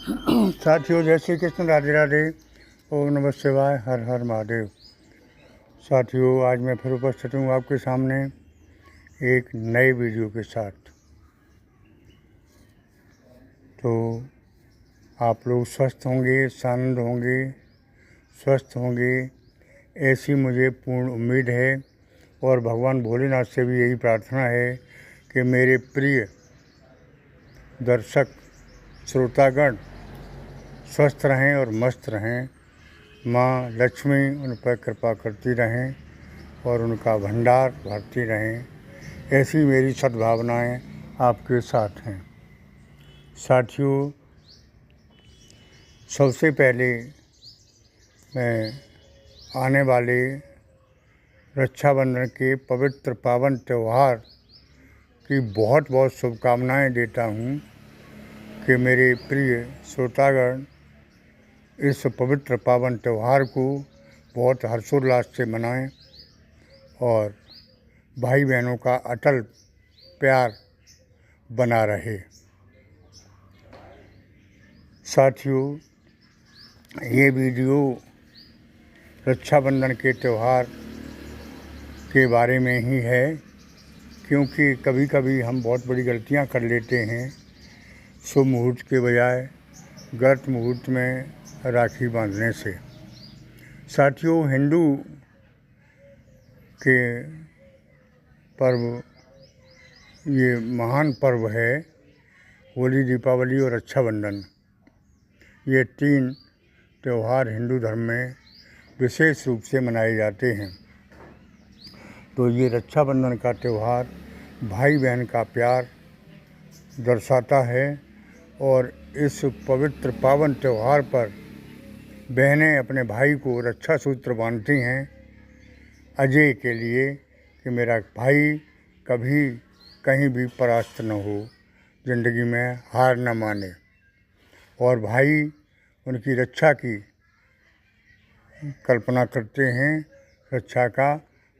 साथियों, जय श्री कृष्ण, राधे राधे, ओम नमः शिवाय, हर हर महादेव। साथियों, आज मैं फिर उपस्थित हूँ आपके सामने एक नए वीडियो के साथ। तो आप लोग स्वस्थ होंगे, शांत होंगे, स्वस्थ होंगे, ऐसी मुझे पूर्ण उम्मीद है। और भगवान भोलेनाथ से भी यही प्रार्थना है कि मेरे प्रिय दर्शक श्रोतागण स्वस्थ रहें और मस्त रहें। माँ लक्ष्मी उन पर कृपा करती रहें और उनका भंडार भरती रहें, ऐसी मेरी सद्भावनाएं आपके साथ हैं। साथियों, सबसे पहले मैं आने वाले रक्षाबंधन के पवित्र पावन त्यौहार की बहुत बहुत शुभकामनाएं देता हूं कि मेरे प्रिय श्रोतागण इस पवित्र पावन त्यौहार को बहुत हर्षोल्लास से मनाएं और भाई बहनों का अटल प्यार बना रहे। साथियों, ये वीडियो रक्षाबंधन के त्यौहार के बारे में ही है, क्योंकि कभी कभी हम बहुत बड़ी गलतियां कर लेते हैं। शुभ मुहूर्त के बजाय गलत मुहूर्त में राखी बांधने से। साथियों, हिंदू के पर्व, ये महान पर्व है होली, दीपावली और रक्षाबंधन। ये तीन त्यौहार हिंदू धर्म में विशेष रूप से मनाए जाते हैं। तो ये रक्षाबंधन का त्यौहार भाई बहन का प्यार दर्शाता है और इस पवित्र पावन त्यौहार पर बहनें अपने भाई को रक्षा सूत्र बांधती हैं अजय के लिए कि मेरा भाई कभी कहीं भी परास्त न हो, ज़िंदगी में हार न माने। और भाई उनकी रक्षा की कल्पना करते हैं, रक्षा का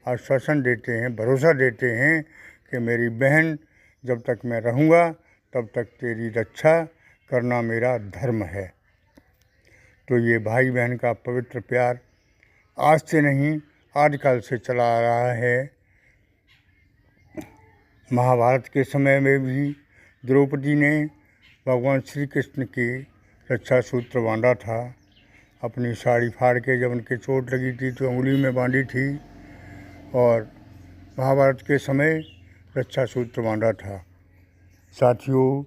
आश्वासन देते हैं, भरोसा देते हैं कि मेरी बहन जब तक मैं रहूँगा तब तक तेरी रक्षा करना मेरा धर्म है। तो ये भाई बहन का पवित्र प्यार आज से नहीं, आदिकाल से चला आ रहा है। महाभारत के समय में भी द्रौपदी ने भगवान श्री कृष्ण की रक्षा सूत्र बांधा था। अपनी साड़ी फाड़ के जब उनके चोट लगी थी तो उंगली में बांधी थी और महाभारत के समय रक्षा सूत्र बांधा था। साथियों,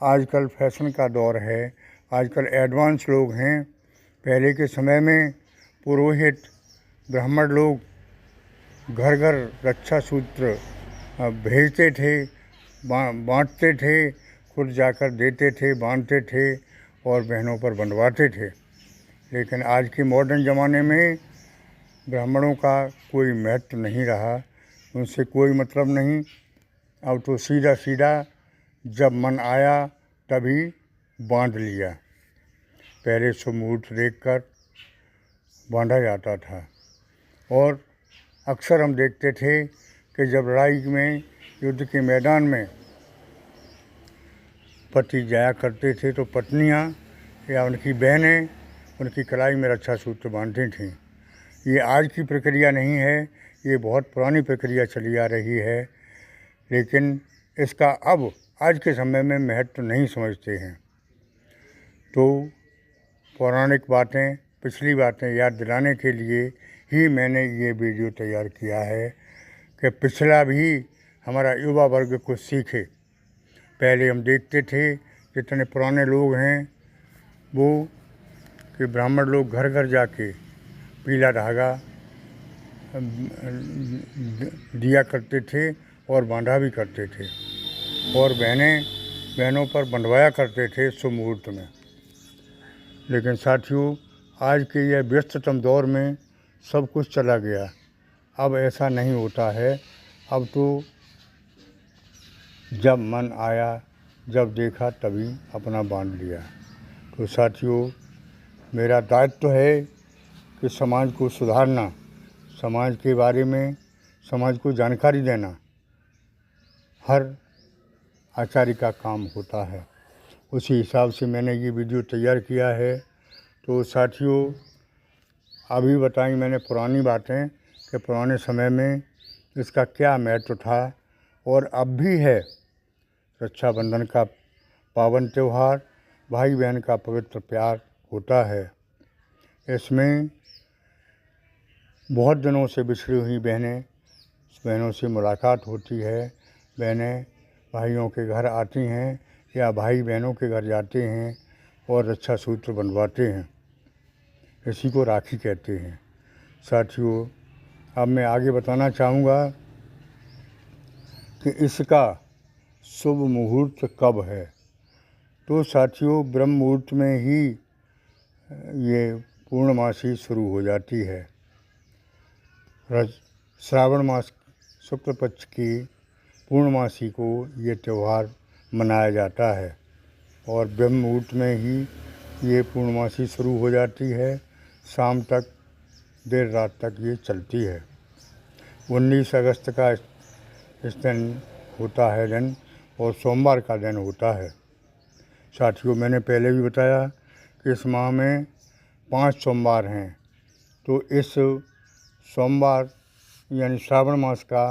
आजकल फैशन का दौर है, आजकल एडवांस लोग हैं। पहले के समय में पुरोहित ब्राह्मण लोग घर घर रक्षा सूत्र भेजते थे, बांटते थे, खुद जाकर देते थे, बांधते थे और बहनों पर बंधवाते थे। लेकिन आज के मॉडर्न ज़माने में ब्राह्मणों का कोई महत्व नहीं रहा, उनसे कोई मतलब नहीं। अब तो सीधा सीधा जब मन आया तभी बांध लिया। पहले शुभ मुहूर्त देखकर बांधा जाता था और अक्सर हम देखते थे कि जब लड़ाई में, युद्ध के मैदान में पति जाया करते थे तो पत्नियां या उनकी बहनें उनकी कलाई में रक्षा सूत्र बांधती थीं। ये आज की प्रक्रिया नहीं है, ये बहुत पुरानी प्रक्रिया चली आ रही है, लेकिन इसका अब आज के समय में महत्व नहीं समझते हैं। तो पौराणिक बातें, पिछली बातें याद दिलाने के लिए ही मैंने ये वीडियो तैयार किया है कि पिछला भी हमारा युवा वर्ग कुछ सीखे। पहले हम देखते थे जितने पुराने लोग हैं वो कि ब्राह्मण लोग घर घर जाके पीला धागा दिया करते थे और बांधा भी करते थे और बहनों पर बंधवाया करते थे शुभ मुहूर्त में। लेकिन साथियों, आज के यह व्यस्ततम दौर में सब कुछ चला गया। अब ऐसा नहीं होता है। अब तो जब मन आया, जब देखा तभी अपना बांध लिया। तो साथियों, मेरा दायित्व है कि समाज को सुधारना, समाज के बारे में समाज को जानकारी देना हर आचार्य का काम होता है। उसी हिसाब से मैंने ये वीडियो तैयार किया है। तो साथियों, अभी बताई मैंने पुरानी बातें कि पुराने समय में इसका क्या महत्व था और अब भी है। रक्षाबंधन का पावन त्यौहार, भाई बहन का पवित्र प्यार होता है। इसमें बहुत दिनों से बिछड़ी हुई बहनों से मुलाकात होती है। बहनें भाइयों के घर आती हैं या भाई बहनों के घर जाते हैं और रक्षा सूत्र बंधवाते हैं। इसी को राखी कहते हैं। साथियों, अब मैं आगे बताना चाहूँगा कि इसका शुभ मुहूर्त कब है। तो साथियों, ब्रह्म मुहूर्त में ही ये पूर्णमासी शुरू हो जाती है। श्रावण मास शुक्ल पक्ष की पूर्णमासी को ये त्यौहार मनाया जाता है और ब्रह्म मुहूर्त में ही ये पूर्णमासी शुरू हो जाती है। शाम तक, देर रात तक ये चलती है। 19 अगस्त का इस दिन होता है दिन, और सोमवार का दिन होता है। साथियों, मैंने पहले भी बताया कि इस माह में 5 सोमवार हैं। तो इस सोमवार यानी श्रावण मास का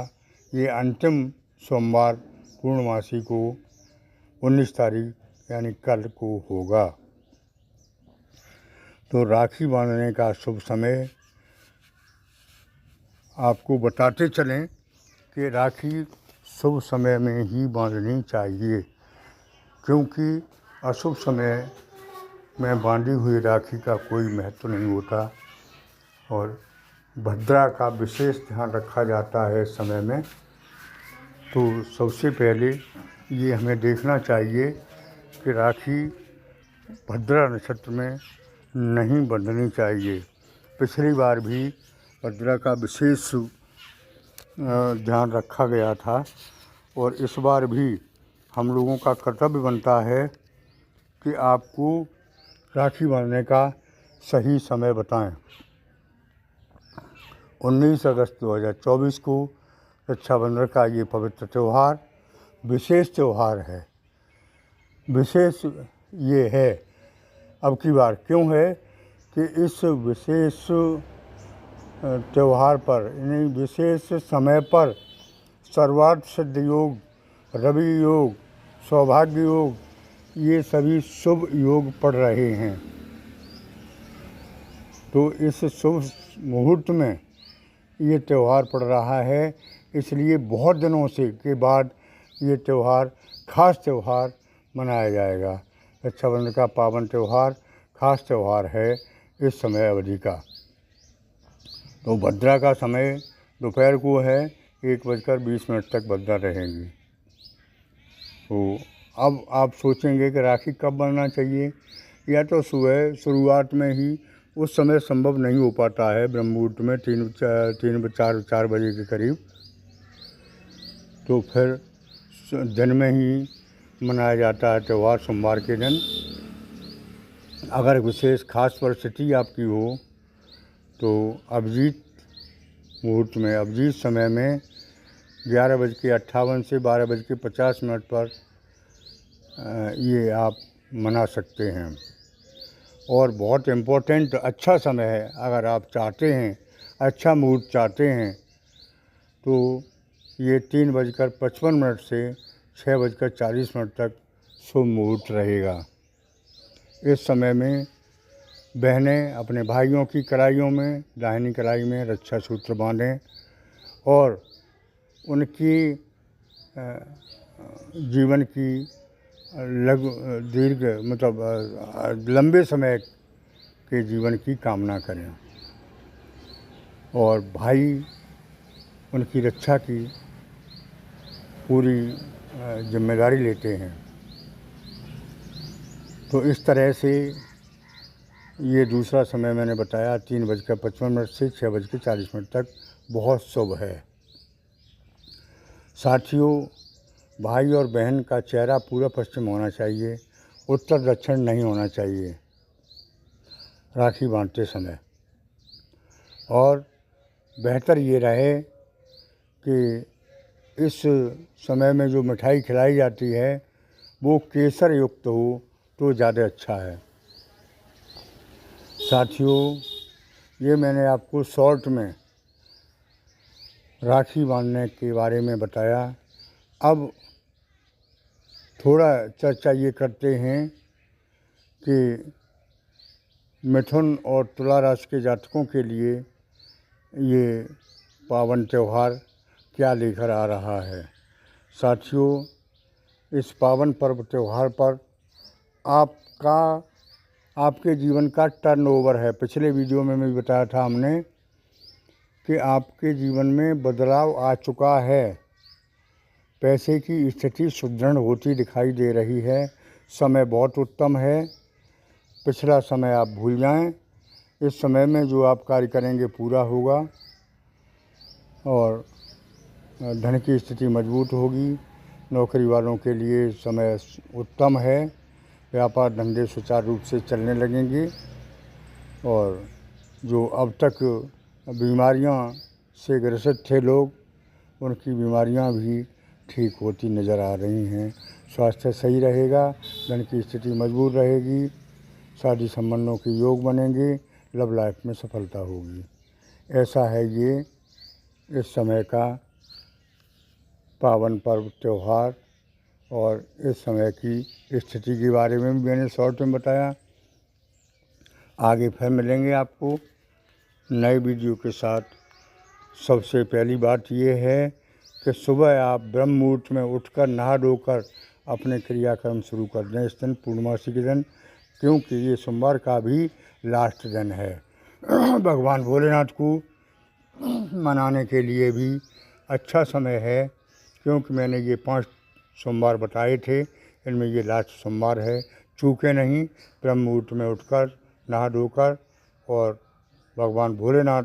ये अंतिम सोमवार पूर्णमासी को 19 तारीख यानी कल को होगा। तो राखी बांधने का शुभ समय आपको बताते चलें कि राखी शुभ समय में ही बांधनी चाहिए, क्योंकि अशुभ समय में बांधी हुई राखी का कोई महत्व नहीं होता और भद्रा का विशेष ध्यान रखा जाता है इस समय में। तो सबसे पहले ये हमें देखना चाहिए कि राखी भद्रा नक्षत्र में नहीं बंधनी चाहिए। पिछली बार भी भद्रा का विशेष ध्यान रखा गया था और इस बार भी हम लोगों का कर्तव्य बनता है कि आपको राखी बांधने का सही समय बताएं। 19 अगस्त 2024 को रक्षाबंधन का ये पवित्र त्यौहार विशेष त्यौहार है। विशेष ये है अब की बार क्यों है कि इस विशेष त्यौहार पर, यानी विशेष समय पर सर्वार्थ सिद्ध योग, रवि योग, सौभाग्य योग, ये सभी शुभ योग पड़ रहे हैं। तो इस शुभ मुहूर्त में ये त्यौहार पड़ रहा है, इसलिए बहुत दिनों से के बाद ये त्यौहार, खास त्यौहार मनाया जाएगा। रक्षाबंधन का पावन त्यौहार खास त्यौहार है इस समय अवधि का। तो भद्रा का समय दोपहर को है, 1:20 तक भद्रा रहेंगी। तो अब आप सोचेंगे कि राखी कब बांधना चाहिए, या तो सुबह शुरुआत में ही, उस समय संभव नहीं हो पाता है ब्रह्म मुहूर्त में 4 बजे के करीब। तो फिर दिन में ही मनाया जाता है त्यौहार, सोमवार के दिन। अगर विशेष खास परिस्थिति आपकी हो तो अभिजीत मुहूर्त में, अभिजीत समय में 11:58 से 12:50 पर ये आप मना सकते हैं। और बहुत इम्पोर्टेंट अच्छा समय है, अगर आप चाहते हैं, अच्छा मुहूर्त चाहते हैं, तो ये 3:55 से 6:40 तक शुभ मुहूर्त रहेगा। इस समय में बहनें अपने भाइयों की कलाइयों में, दाहिनी कलाई में रक्षा सूत्र बांधें और उनकी जीवन की दीर्घ मतलब लंबे समय के जीवन की कामना करें और भाई उनकी रक्षा की पूरी जिम्मेदारी लेते हैं। तो इस तरह से ये दूसरा समय मैंने बताया 3:55 से 6:40 तक बहुत शुभ है। साथियों, भाई और बहन का चेहरा पूर्व पश्चिम होना चाहिए, उत्तर दक्षिण नहीं होना चाहिए राखी बांधते समय। और बेहतर ये रहे कि इस समय में जो मिठाई खिलाई जाती है वो केसर युक्त हो, तो ज़्यादा अच्छा है। साथियों, ये मैंने आपको शॉर्ट में राखी बांधने के बारे में बताया। अब थोड़ा चर्चा ये करते हैं कि मिथुन और तुला राशि के जातकों के लिए ये पावन त्यौहार क्या लेकर आ रहा है। साथियों, इस पावन पर्व त्यौहार पर आपके जीवन का टर्नओवर है। पिछले वीडियो में भी बताया था हमने कि आपके जीवन में बदलाव आ चुका है। पैसे की स्थिति सुदृढ़ होती दिखाई दे रही है। समय बहुत उत्तम है। पिछला समय आप भूल जाएं। इस समय में जो आप कार्य करेंगे पूरा होगा और धन की स्थिति मजबूत होगी। नौकरी वालों के लिए समय उत्तम है। व्यापार धंधे सुचारू रूप से चलने लगेंगे और जो अब तक बीमारियां से ग्रसित थे लोग, उनकी बीमारियां भी ठीक होती नज़र आ रही हैं। स्वास्थ्य सही रहेगा, धन की स्थिति मजबूत रहेगी, शादी संबंधों के योग बनेंगे, लव लाइफ में सफलता होगी। ऐसा है ये इस समय का पावन पर्व त्यौहार। और इस समय की स्थिति के बारे में भी मैंने शॉर्ट में बताया। आगे फिर मिलेंगे आपको नए वीडियो के साथ। सबसे पहली बात ये है कि सुबह आप ब्रह्म मुहूर्त में उठकर नहा धोकर अपने क्रियाक्रम शुरू कर दें इस दिन, पूर्णमासी के दिन, क्योंकि ये सोमवार का भी लास्ट दिन है। भगवान भोलेनाथ को मनाने के लिए भी अच्छा समय है, क्योंकि मैंने ये 5 सोमवार बताए थे, इनमें ये लास्ट सोमवार है। चूके नहीं, ब्रह्म मुहूर्त में उठकर नहा धोकर और भगवान भोलेनाथ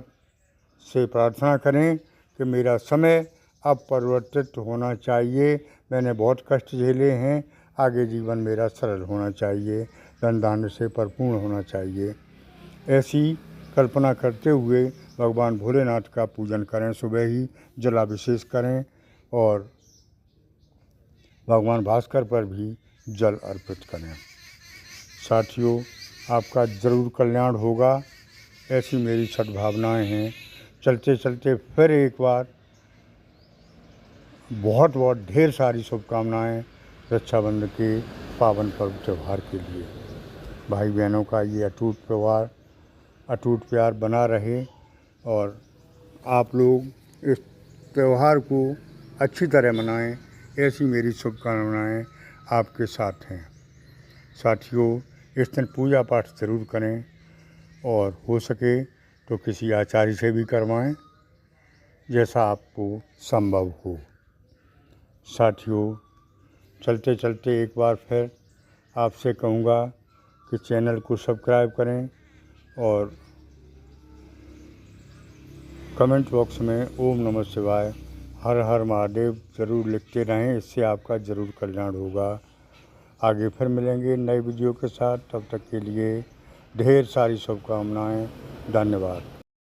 से प्रार्थना करें कि मेरा समय अब परिवर्तित होना चाहिए। मैंने बहुत कष्ट झेले हैं, आगे जीवन मेरा सरल होना चाहिए, धन धान्य से परिपूर्ण होना चाहिए। ऐसी कल्पना करते हुए भगवान भोलेनाथ का पूजन करें। सुबह ही जलाभिषेक करें और भगवान भास्कर पर भी जल अर्पित करें। साथियों, आपका ज़रूर कल्याण होगा, ऐसी मेरी सद्भावनाएं हैं। चलते चलते फिर एक बार बहुत बहुत ढेर सारी शुभकामनाएं रक्षाबंधन के पावन पर्व त्यौहार के लिए। भाई बहनों का ये अटूट प्यार बना रहे और आप लोग इस त्यौहार को अच्छी तरह मनाएं, ऐसी मेरी शुभकामनाएं आपके साथ हैं। साथियों, इस दिन पूजा पाठ ज़रूर करें और हो सके तो किसी आचार्य से भी करवाएं, जैसा आपको संभव हो। साथियों, चलते चलते एक बार फिर आपसे कहूँगा कि चैनल को सब्सक्राइब करें और कमेंट बॉक्स में ओम नमः शिवाय, हर हर महादेव ज़रूर लिखते रहें। इससे आपका ज़रूर कल्याण होगा। आगे फिर मिलेंगे नए वीडियो के साथ। तब तक के लिए ढेर सारी शुभकामनाएं। धन्यवाद।